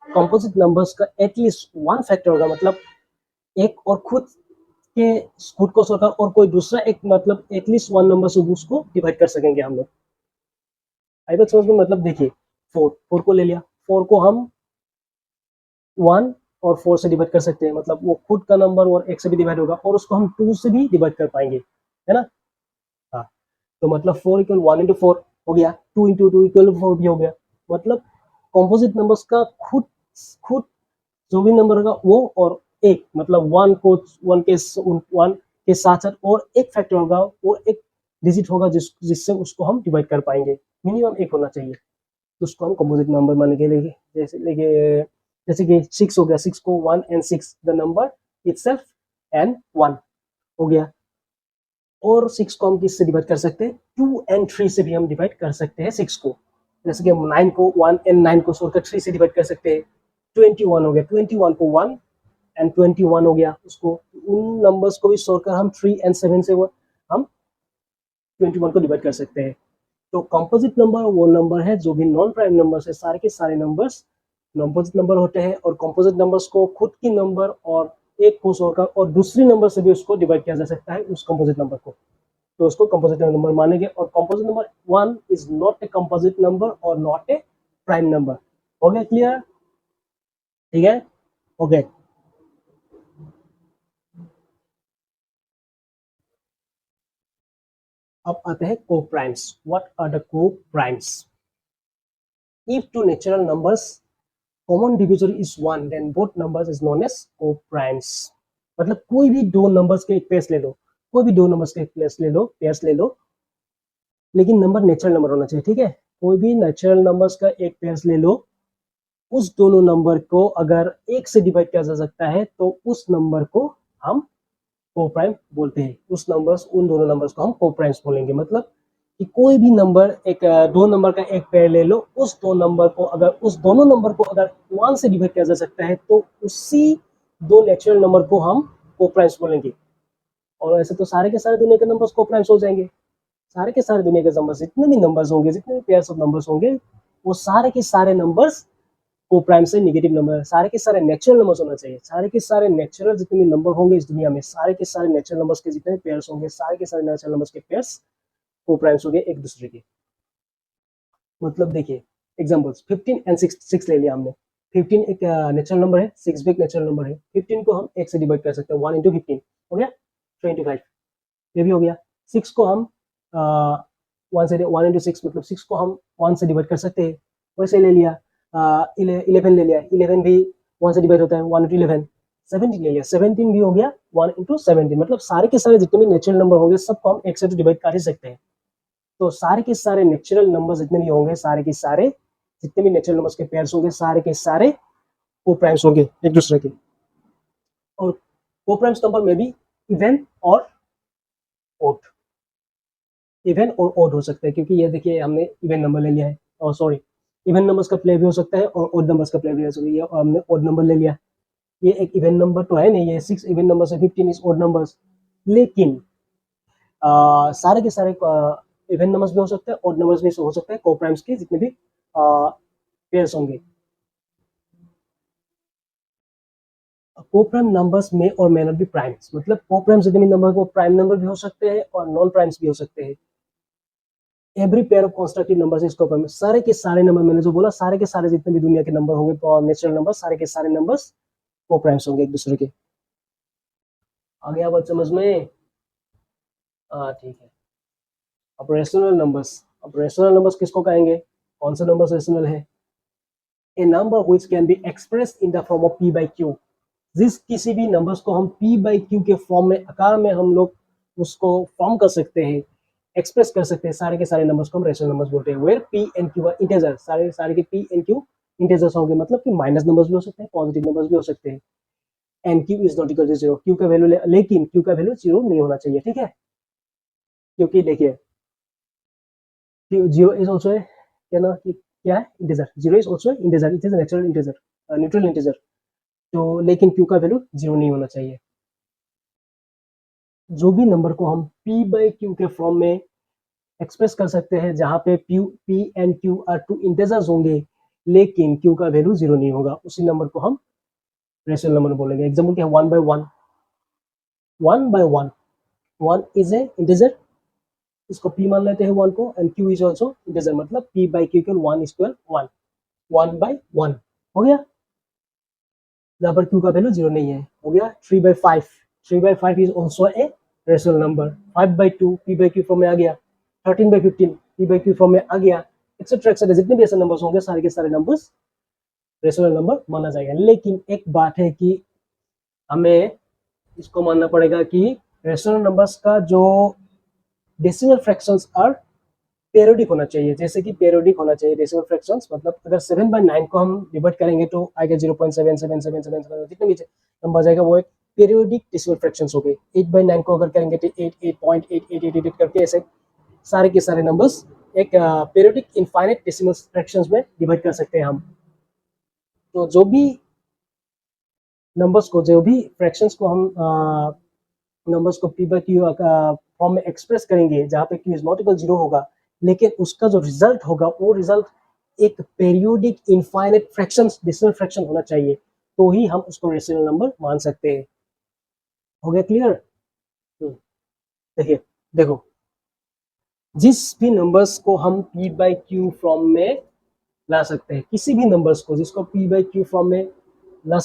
Composite numbers का एटलीस्ट वन फैक्टर होगा, मतलब एक और के खुद को छोड़कर और कोई दूसरा एक, मतलब एटलीस्ट वन नंबर से उसको डिवाइड कर सकेंगे हम लोग। आई बात समझ में? मतलब देखिए, 4 को ले लिया, 4 को हम 1 और 4 से डिवाइड कर सकते हैं, मतलब वो खुद का नंबर और एक से भी डिवाइड होगा, और उसको हम 2 से भी डिवाइड कर पाएंगे, है ना? हाँ, तो मतलब 4 इक्वल 1 × 4 हो गया, 2 × 2 इक्वल 4 भी हो गया। मतलब कंपोजिट नंबर्स का खुद खुद जो भी नंबर होगा वो, और एक, मतलब वन के साथ साथ और एक फैक्टर होगा और एक डिजिट होगा जिससे उसको हम डिवाइड कर पाएंगे। मिनिमम एक होना चाहिए, तो उसको हम कंपोजिट नंबर मान के लेंगे। जैसे कि 6 हो गया, 6 को 1 and 6 the number itself and 1 हो गया। और 6 को हम किससे डिवाइड कर सकते हैं? 2 एंड 3 से भी हम डिवाइड कर सकते हैं 6 को। जैसे कि हम 9 को 1 एंड 9 को छोड़कर 3 से डिवाइड कर सकते हैं। 21 हो गया, 21 को 1 एंड 21 हो गया, उसको उन नंबर्स को भी छोड़कर हम 3 एंड 7 से हम 21 को डिवाइड कर सकते हैं। तो कंपोजिट नंबर वो नंबर है जो भी नॉन प्राइम नंबर है, सारे के सारे नंबर्स कंपोजिट नंबर होते हैं, और कंपोजिट नंबर्स को खुद की नंबर और एक को छोड़कर और दूसरी नंबर से भी उसको डिवाइड किया जा सकता है उस कंपोजिट नंबर को, तो उसको कंपोजिट नंबर मानेंगे। और composite number 1 is not a composite number और नॉट ए प्राइम नंबर। हो गया क्लियर? ठीक है, हो गया। अब आते हैं coprimes. What are the coprimes? If two natural numbers common divisor is 1 then both numbers is known as coprimes. मतलब कोई भी दो नंबर्स के एक पेयर्स ले लो, कोई भी दो नंबर्स के एक पेयर्स ले लो, लेकिन नंबर नेचुरल नंबर होना चाहिए. ठीक है, कोई भी नेचुरल नंबर्स का एक पेयर्स ले लो, उस दोनों नंबर को अगर एक से डिवाइड किया जा सकता है तो उस नंबर को हम को प्राइम बोलते हैं. उन दोनों नंबर्स को हम को प्राइम्स बोलेंगे. मतलब कि कोई भी नंबर एक दो नंबर का एक पेयर ले लो, उस दोनों नंबर को अगर 1 से डिवाइड किया जा सकता है तो उसी दो नेचुरल नंबर को हम को प्राइम्स बोलेंगे. और ऐसे तो सारे के सारे दुनिया के नंबर्स को प्राइम्स हो जाएंगे. सारे के सारे दुनिया के नंबर्स, जितने भी नंबर्स होंगे, जितने भी पेयर्स ऑफ नंबर्स होंगे, वो सारे के सारे नंबर्स को प्राइम से नेगेटिव नंबर, सारे के सारे नेचुरल नंबर्स होना चाहिए. सारे के सारे नेचुरल जितने भी नंबर होंगे इस दुनिया में, सारे के सारे नेचुरल नंबर्स के जितने भी पेयर्स होंगे, सारे के सारे नेचुरल नंबर्स के पेयर्स को प्राइम्स होंगे एक दूसरे के. मतलब देखिए एग्जांपल्स 15 एंड 6 ले लिया हमने. 15 एक नेचुरल नंबर है, 6 भी एक नेचुरल नंबर है. 15 को हम 1 से डिवाइड कर सकते हैं, 1 into 15 हो गया 25. ये भी हो गया. 6 को हम 1 into 6 मतलब 6 को हम 1 से डिवाइड कर सकते हैं, वैसे ले लिया. 11 ले लिया, 11 भी 1 से डिवाइड होता है, 1 into 11. 17 ले लिया, 17 भी हो गया 1 into 17. मतलब सारे के सारे जितने भी नेचुरल नंबर होंगे सबको हम 1 से तो डिवाइड कर ही सकते हैं. तो सारे के सारे नेचुरल नंबर जितने भी होंगे, सारे के सारे जितने भी नेचुरल नंबर्स के पेयर्स होंगे, सारे के सारे को प्राइम्स होंगे एक दूसरे के. और को प्राइम्स नंबर में भी इवन और ओड, इवन और ओड हो सकता है, क्योंकि ये देखिए हमने इवन नंबर ले लिया है, और सॉरी इवन नंबर्स का प्ले भी हो सकता है और ओड नंबर्स का प्ले भी हो सकता है. ये हमने ओड नंबर ले लिया, ये एक इवन नंबर तो है नहीं, ये 6 इवन नंबर्स है, 15 इज ओड नंबर्स. लेकिन सारे के सारे इवन नंबर्स भी हो सकते हैं, ओड नंबर्स भी हो सकते हैं, को प्राइम्स के जितने भी पेयर्स होंगे. को प्राइम नंबर्स में और मे नॉट बी प्राइम्स. मतलब को प्राइम जितने भी नंबर को प्राइम नंबर भी हो सकते हैं और नॉन प्राइम्स भी हो सकते हैं. Every pair of constructive numbers is को प्राइम. सारे के सारे नंबर, मैंने जो बोला, सारे के सारे जितने भी दुनिया के नंबर होंगे और नेचुरल नंबर, सारे के सारे नंबर्स को प्राइम्स होंगे एक दूसरे के. आ गया बात समझ में? ठीक है. अब रेशनल नंबर्स. अब रेशनल नंबर्स किसको कहेंगे? कौन से नंबर्स रेशनल है? A number which can be expressed in the form of p by q. जिस किसी भी नंबर्स को हम p by q के फॉर्म में, आकार में हम लोग उसको फॉर्म कर सकते हैं, एक्सप्रेस कर सकते हैं, सारे के सारे नंबर्स को हम रेशनल नंबर्स बोलते हैं. Where p and q are integer. सारे सारे के p and q इंटीजर्स होंगे, मतलब कि माइनस नंबर्स भी हो सकते हैं, पॉजिटिव नंबर्स भी हो सकते हैं. And q is not equal to 0. q का वैल्यू लेकिन q का वैल्यू 0 नहीं होना चाहिए. ठीक है, क्योंकि देखिए 0 इज ऑल्सो क्या ना कि क्या है? Integer. 0 is also integer, it is natural integer, neutral integer. तो लेकिन q का वैल्यू 0 नहीं होना चाहिए. जो भी नंबर को हम p by q के फॉर्म में एक्सप्रेस कर सकते हैं, जहां पे p and q are two integers होंगे, लेकिन q का वैल्यू 0 नहीं होगा, उसी नंबर को हम रेशनल नंबर बोलेंगे. एग्जांपल क्या है? 1 by 1. 1 by 1. 1 is a integer, इसको p मान लेते हैं 1 को, and q is also integer, मतलब p by q equal 1 equal 1. 1 by 1 हो गया, जहां पर q का वैल्यू 0 नहीं है. हो गया 3 by 5. 3 by 5 is also a rational number. 5 by 2 p by q form में आ गया. 13 by 15 p by q form में आ गया, एक्सेट्रा एक्सेट्रा. जितने भी ऐसे नंबर्स होंगे, सारे के सारे नंबर्स रेशनल नंबर माना जाएगा. लेकिन एक बात है कि हमें इसको मानना पड़ेगा कि रेशनल नंबर्स का जो डेसिमल फ्रैक्शंस आर पेरियोडिक होना चाहिए. जैसे कि पेरियोडिक होना चाहिए डेसिमल फ्रैक्शंस. मतलब अगर 7 by 9 को हम डिवाइड करेंगे तो आएगा 0.7777, जितने भी नंबर आएगा वो एक पेरियोडिक डेसिमल फ्रैक्शंस हो गए. 8 by 9 को अगर करेंगे तो 8.8888 करके ऐसे सारे के सारे नंबर्स एक पेरियोडिक इनफाइनाइट डेसिमल फ्रैक्शंस में डिवाइड कर सकते हैं हम. तो जो भी नंबर्स को, जो भी फ्रैक्शंस को हम नंबर्स को p by q फॉर्म में एक्सप्रेस करेंगे, जहाँ पे q इज नॉट इक्वल 0 होगा, लेकिन उसका जो रिजल्ट होगा वो रिजल्ट एक periodic infinite fractions decimal fraction होना चाहिए, तो ही हम उसको रेशनल नंबर मान सकते हैं. हो गया क्लियर? देखिए, देखो, जिस भी नंबर्स को हम p by q फॉर्म में ला सकते हैं, किसी भी नंबर्स को जिसको p by q फॉर्म में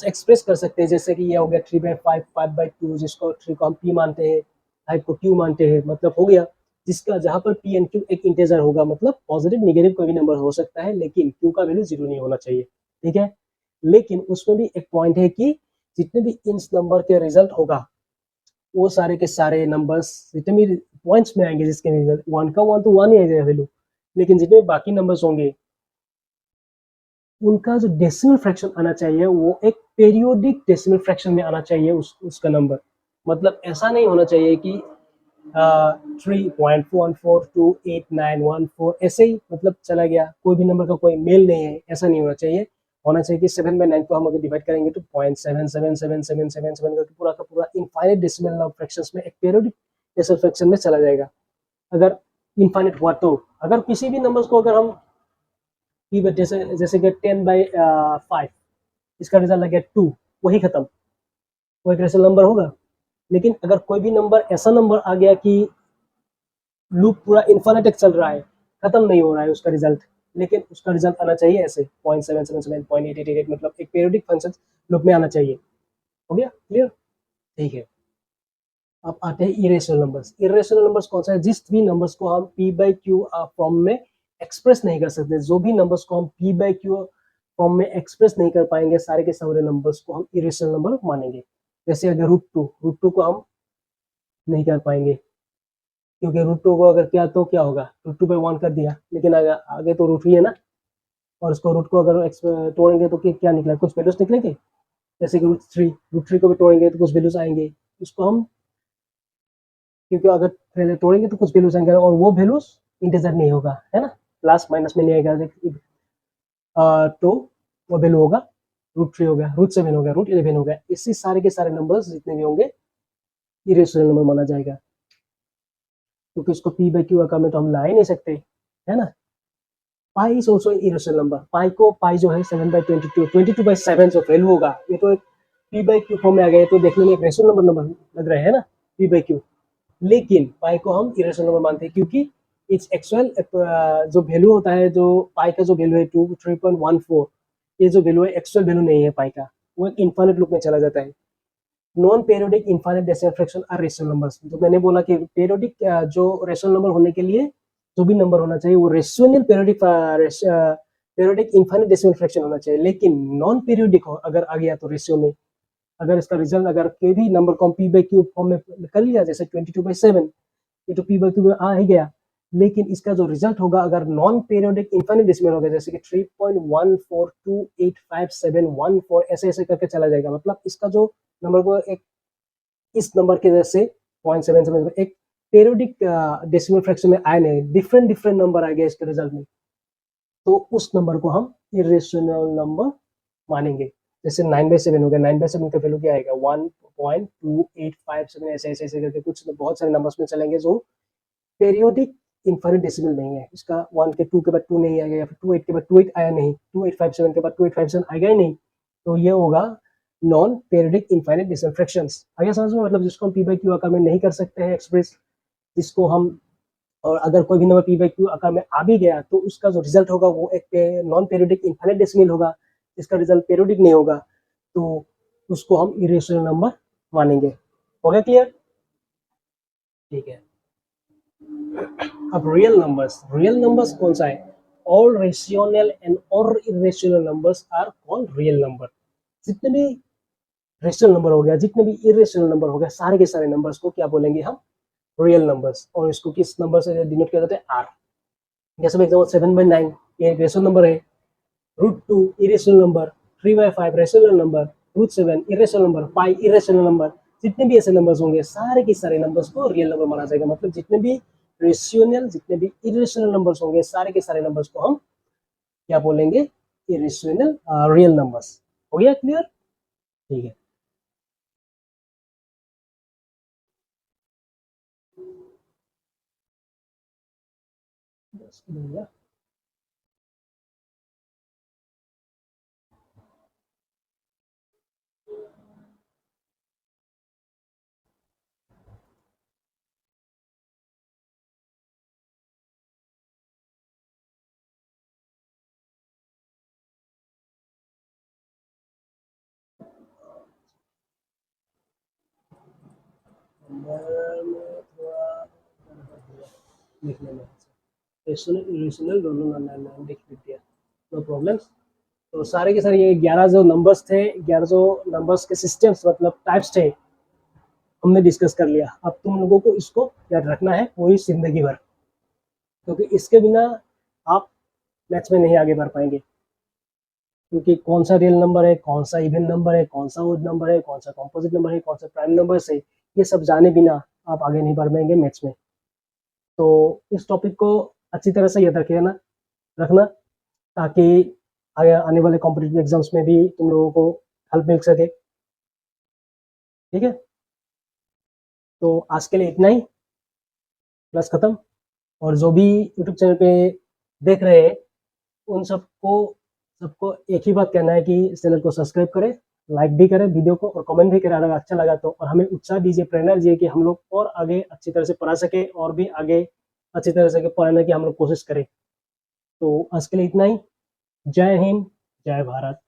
एक्सप्रेस कर सकते हैं, जैसे कि ये हो गया 3 by 5, 5 by 2, जिसको 3 को हम p मानते हैं, 5 को q मानते हैं, मतलब हो गया जिसका जहां पर पी एंड क्यू एक इंटेजर होगा, मतलब पॉजिटिव नेगेटिव कोई भी नंबर हो सकता है, लेकिन क्यू का वैल्यू 0 नहीं होना चाहिए, ठीक है। लेकिन उसमें भी एक पॉइंट है कि जितने भी इन नंबर के रिजल्ट होगा, वो सारे के सारे नंबर्स जितने भी पॉइंट्स में आएंगे, जिसके रिजल्ट वन का वन तो वन ही आएगा वैल्यू, लेकिन जितने भी बाकी नंबर्स होंगे उनका जो डेसिमल फ्रैक्शन आना चाहिए वो एक पेरियोडिक डेसिमल फ्रैक्शन में आना चाहिए, उसका नंबर। मतलब ऐसा नहीं होना चाहिए कि 3.142891 ऐसे ही मतलब चला गया, कोई भी नंबर का कोई मेल नहीं है, ऐसा नहीं होना चाहिए। होना चाहिए कि 7/9 को हम अगर डिवाइड करेंगे तो 0.77777 करके पूरा का पूरा इनफाइनाइट डेसिमल फ्रैक्शंस में एक पेरियोडिक डेसिमल फ्रैक्शन में चला जाएगा। अगर इनफाइनाइट हुआ तो अगर किसी भी नंबर्स को अगर हम जैसे जैसे कि 10/5 इसका रिजल्ट आ गया 2, वही खत्म, वो एक रेशनल नंबर होगा। लेकिन अगर कोई भी नंबर ऐसा नंबर आ गया कि लूप पूरा इन्फिनिट तक चल रहा है, खत्म नहीं हो रहा है उसका रिजल्ट, लेकिन उसका रिजल्ट आना चाहिए ऐसे 0.777 0.888, मतलब एक पीरियोडिक फंक्शन लूप में आना चाहिए। हो गया क्लियर? ठीक है। अब आते हैं इरेशनल नंबर्स। इरेशनल नंबर्स कौन सा है? जिस भी नंबर्स को हम पी बाई क्यू फॉर्म में एक्सप्रेस नहीं कर सकते, जो भी नंबर्स को हम पी बाई क्यू फॉर्म में एक्सप्रेस नहीं कर पाएंगे, सारे के सारे नंबर्स को हम इरेशनल नंबर मानेंगे। जैसे अगर रूट टू को हम नहीं कर पाएंगे, क्योंकि रूट टू को अगर किया तो क्या होगा, रूट टू पे वन कर दिया, लेकिन आगे तो रूट ही है ना, और उसको रूट को अगर तोड़ेंगे तो क्या निकला, कुछ वैल्यूज निकलेंगे। जैसे कि रूट थ्री को भी तोड़ेंगे तो कुछ वैल्यूज आएंगे। इसको हम, क्योंकि अगर पहले तोड़ेंगे तो कुछ वैल्यूज आएंगे, और वो वैल्यूज इंटीजर नहीं होगा, है ना, प्लस माइनस में नहीं आएगा। तो वो वैल्यू होगा रूट 3 हो गया, रूट 7 हो गया, रूट 11 हो गया। इसी सारे के सारे नंबर्स जितने भी होंगे इरेशनल नंबर माना जाएगा, क्योंकि इसको पी बाई क्यू आकार में तो हम ला ही नहीं सकते, है ना। Pi is also irrational number. Pi जो है 7/22, 22/7 जो वैल्यू होगा, ये तो एक पी बाई क्यू फॉर्म में आ गया, तो देखने में एक रेशनल नंबर लग रहा है ना, पी बाई क्यू। लेकिन पाई को हम इरेशनल नंबर मानते हैं, क्योंकि इट्स एक्चुअल जो वैल्यू होता है, जो पाई का जो वैल्यू है 3.14, ये जो वैल्यू है एक्चुअल वैल्यू नहीं है पाई का, वो एक इनफाइनाइट लूप में चला जाता है। Non periodic infinite decimal fraction are rational numbers. तो मैंने बोला कि पेरियोडिक जो रेशनल नंबर होने के लिए जो भी नंबर होना चाहिए वो rational periodic infinite decimal fraction होना चाहिए। लेकिन नॉन पेरियोडिक हो अगर आ गया तो रेशियो में, अगर इसका रिजल्ट अगर कोई भी नंबर को पी बाई क्यू फॉर्म में कर लिया, जैसे 22/7, ये तो पी बाई क्यू में आ ही गया, लेकिन इसका जो रिजल्ट होगा अगर नॉन पेरियोडिक इनफाइनाइट डेसिमल होगा, जैसे कि 3.14285714 ऐसे ऐसे करके चला जाएगा, मतलब इसका जो नंबर को एक इस नंबर के जैसे 0.77 एक पेरियोडिक डेसिमल फ्रैक्शन में आए नहीं, डिफरेंट डिफरेंट नंबर आ गया इसके रिजल्ट में, तो उस नंबर को हम इरेशनल नंबर मानेंगे। जैसे 9/7 हो गया, 9/7 का वैल्यू क्या आएगा, 1.2857, ऐसे ऐसे ऐसे करके कुछ बहुत सारे नंबर्स में चलेंगे जो पेरियोडिक इनफाइनाइट डेसिमल नहीं है। इसका 1 के 2 के बाद 2 नहीं आएगा, या फिर 28 के बाद 28 आया नहीं, 2857 के बाद 2857 आएगा ही नहीं, तो ये होगा non periodic infinite decimal fractions. आगे समझ में, मतलब जिसको हम पी बाई क्यू आकार में नहीं कर सकते हैं एक्सप्रेस, जिसको हम, और अगर कोई भी नंबर पी बाई क्यू आकार में आ भी गया तो उसका जो रिजल्ट होगा वो एक नॉन पेरियोडिक इनफाइनाइट डेसिमल होगा, जिसका रिजल्ट पेरियोडिक नहीं होगा, तो उसको हम इरेशनल नंबर मानेंगे। हो गया क्लियर? ठीक है। अब रियल नंबर्स कौन सा है? ऑल रेशनल एंड और irrational numbers are called real number. जितने भी रेशनल नंबर हो गया, जितने भी इरेशनल नंबर हो गया, सारे के सारे नंबर्स को क्या बोलेंगे हम? Real numbers. और इसको किस नंबर से डिनोट किया जाता है? आर। जैसे एग्जाम्पल 7/9 ये एक रेशनल नंबर है, root 2 irrational number, 3/5 rational number, root 7 irrational number, pi irrational number. जितने भी ऐसे नंबर्स होंगे सारे के सारे नंबर्स को रियल नंबर माना जाएगा। मतलब जितने भी रेशियोनल, जितने भी इरेशनल नंबर्स होंगे सारे के सारे नंबर्स को हम क्या बोलेंगे? Irrational real numbers. हो गया क्लियर? ठीक है। लिखने में। रेशनल दोनों लिख दिया, नो प्रॉब्लम्स। तो सारे के सारे ये 11 जो नंबर्स थे, 11 जो नंबर्स के सिस्टम्स मतलब टाइप्स थे, हमने डिस्कस कर लिया। अब तुम लोगों को इसको याद रखना है पूरी जिंदगी भर, क्योंकि इसके बिना आप मैथ्स में नहीं आगे बढ़ पाएंगे। क्योंकि कौन सा रियल नंबर है, कौन सा इवन नंबर है, कौन सा ओड नंबर है, कौन सा कॉम्पोजिट नंबर है, कौन सा प्राइम नंबर है, ये सब जाने बिना आप आगे नहीं बढ़ पाएंगे मैथ्स में। तो इस टॉपिक को अच्छी तरह से याद रखना, ताकि आगे आने वाले कॉम्पिटिटिव एग्जाम्स में भी तुम लोगों को हेल्प मिल सके। ठीक है, तो आज के लिए इतना ही, क्लास खत्म। और जो भी यूट्यूब चैनल पे देख रहे हैं उन सबको एक ही बात कहना है कि इस चैनल को सब्सक्राइब करें, लाइक भी करें वीडियो को, और कमेंट भी करें अगर अच्छा लगा तो, और हमें उत्साह दीजिए, प्रेरणा दीजिए कि हम लोग और आगे अच्छी तरह से पढ़ा सके, और भी आगे अच्छी तरह से पढ़ाने की हम लोग कोशिश करें। तो आज के लिए इतना ही। जय हिंद, जय भारत।